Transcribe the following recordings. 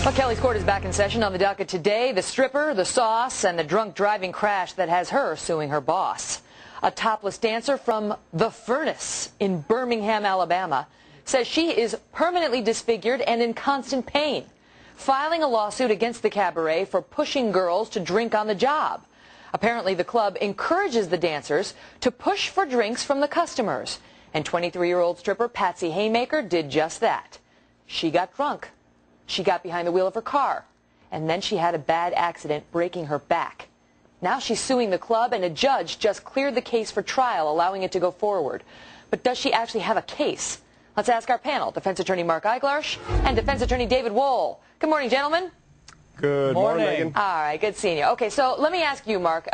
Well, Kelly's Court is back in session. On the docket today, the stripper, the sauce, and the drunk driving crash that has her suing her boss. A topless dancer from The Furnace in Birmingham, Alabama, says she is permanently disfigured and in constant pain, filing a lawsuit against the cabaret for pushing girls to drink on the job. Apparently, the club encourages the dancers to push for drinks from the customers, and 23-year-old stripper Patsy Haymaker did just that. She got drunk. She got behind the wheel of her car, and then she had a bad accident breaking her back. Now she's suing the club, and a judge just cleared the case for trial, allowing it to go forward. But does she actually have a case? Let's ask our panel, defense attorney Mark Eiglarsh and defense attorney David Wohl. Good morning, gentlemen. Good morning, Megan. All right, good seeing you. Okay, so let me ask you, Mark.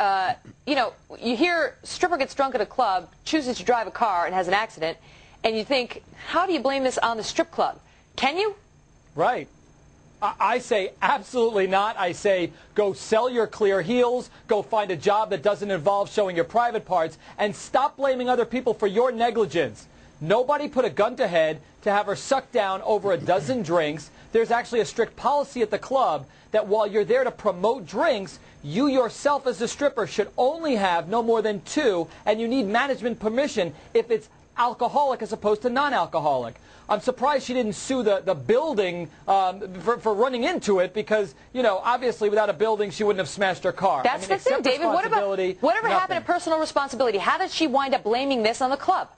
You hear stripper gets drunk at a club, chooses to drive a car, and has an accident, and you think, how do you blame this on the strip club? Can you? Right. I say absolutely not. I say go sell your clear heels, go find a job that doesn't involve showing your private parts, and stop blaming other people for your negligence. Nobody put a gun to head to have her sucked down over a dozen drinks. There's actually a strict policy at the club that while you're there to promote drinks, you yourself as a stripper should only have no more than 2, and you need management permission if it's alcoholic as opposed to non-alcoholic. I'm surprised she didn't sue the building for running into it because, obviously without a building she wouldn't have smashed her car. That's the thing, David. Whatever happened to personal responsibility? How did she wind up blaming this on the club?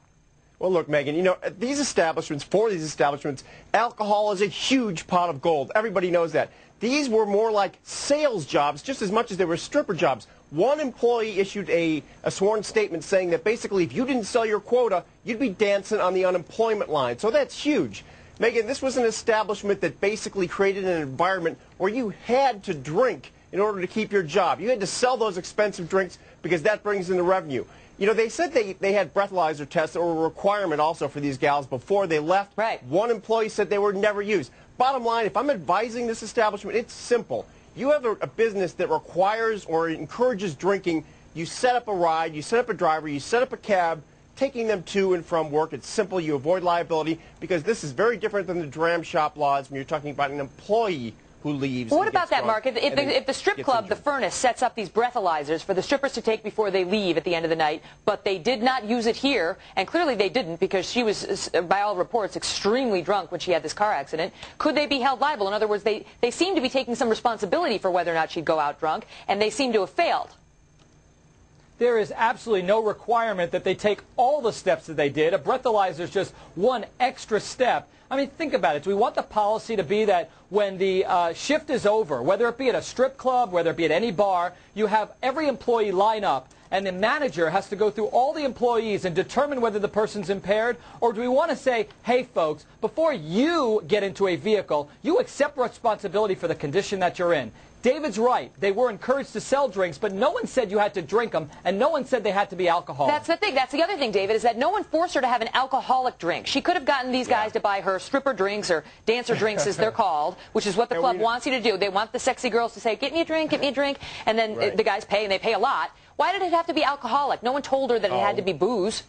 Well, look, Megan, these establishments, for these establishments, alcohol is a huge pot of gold. Everybody knows that. These were more like sales jobs just as much as they were stripper jobs. One employee issued a sworn statement saying that basically if you didn't sell your quota, you'd be dancing on the unemployment line. So that's huge. Megan, this was an establishment that basically created an environment where you had to drink in order to keep your job. You had to sell those expensive drinks because that brings in the revenue. They said they had breathalyzer tests that were a requirement also for these gals before they left. Right. One employee said they were never used. Bottom line, if I'm advising this establishment, it's simple. You have a business that requires or encourages drinking. You set up a ride, you set up a driver, you set up a cab, taking them to and from work. It's simple. You avoid liability because this is very different than the dram shop laws when you're talking about an employee who leaves. What about that, Mark? If the strip club, The Furnace, sets up these breathalyzers for the strippers to take before they leave at the end of the night, but they did not use it here, and clearly they didn't because she was, by all reports, extremely drunk when she had this car accident, could they be held liable? In other words, they seem to be taking some responsibility for whether or not she'd go out drunk, and they seem to have failed. There is absolutely no requirement that they take all the steps that they did. A breathalyzer is just one extra step. I mean, think about it. Do we want the policy to be that when the shift is over, whether it be at a strip club, whether it be at any bar, you have every employee line up and the manager has to go through all the employees and determine whether the person's impaired? Or do we want to say, hey, folks, before you get into a vehicle, you accept responsibility for the condition that you're in? David's right. They were encouraged to sell drinks, but no one said you had to drink them, and no one said they had to be alcoholic. That's the thing. That's the other thing, David, is that no one forced her to have an alcoholic drink. She could have gotten these guys to buy her stripper drinks or dancer drinks, as they're called, which is what the club wants you to do. They want the sexy girls to say, get me a drink, and then the guys pay, and they pay a lot. Why did it have to be alcoholic? No one told her that it had to be booze.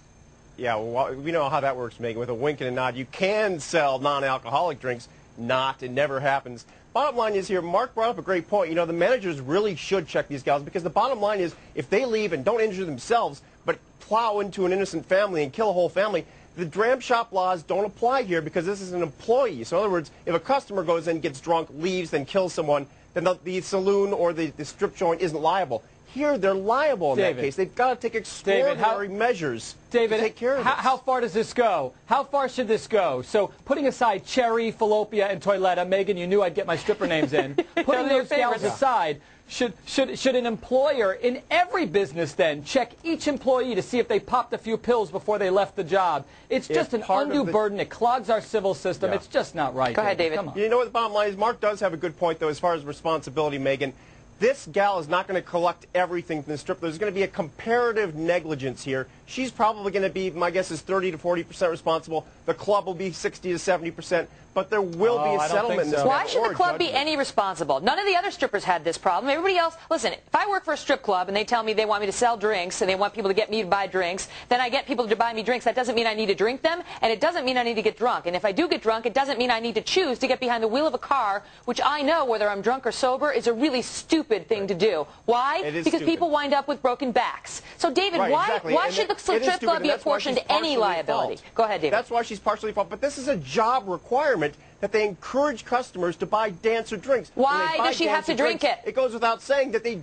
Yeah, well, we know how that works, Megan. With a wink and a nod, you can sell non-alcoholic drinks. It never happens. Bottom line is here, Mark brought up a great point. The managers really should check these gals because the bottom line is if they leave and don't injure themselves but plow into an innocent family and kill a whole family, the dram shop laws don't apply here because this is an employee. So in other words, if a customer goes in, gets drunk, leaves, then kills someone, then the saloon or the strip joint isn't liable. Here, they're liable in that case. They've got to take extraordinary measures to take care of this. How far does this go? How far should this go? So, putting aside Cherry, Falopia, and Toiletta, Megan, you knew I'd get my stripper names in. Putting those gals aside, should an employer in every business then check each employee to see if they popped a few pills before they left the job? It's just an undue burden. It clogs our civil system. It's just not right. Go ahead, David. Come on. You know what the bottom line is? Mark does have a good point, though, as far as responsibility, Megan. This gal is not going to collect everything from the stripper. There's going to be a comparative negligence here. She's probably going to be, my guess is 30 to 40% responsible. The club will be 60 to 70%. but there will be a I don't settlement. think so. in this Why matter, should or the a club be judgment. any responsible? None of the other strippers had this problem. Everybody else, listen, if I work for a strip club and they tell me they want me to sell drinks and they want people to get me to buy drinks, then I get people to buy me drinks. That doesn't mean I need to drink them, and it doesn't mean I need to get drunk. And if I do get drunk, it doesn't mean I need to choose to get behind the wheel of a car, which I know, whether I'm drunk or sober, is a really stupid thing to do. Why? It is Because stupid. people wind up with broken backs. So, David, Right, exactly. why And should the it is strip stupid, club and be that's why apportioned she's any partially at liability? fault. Go ahead, David. That's why she's partially at fault. But this is a job requirement that they encourage customers to buy dancer drinks. When Why they buy does she have dancer to drink drinks, it? It goes without saying that the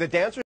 dancers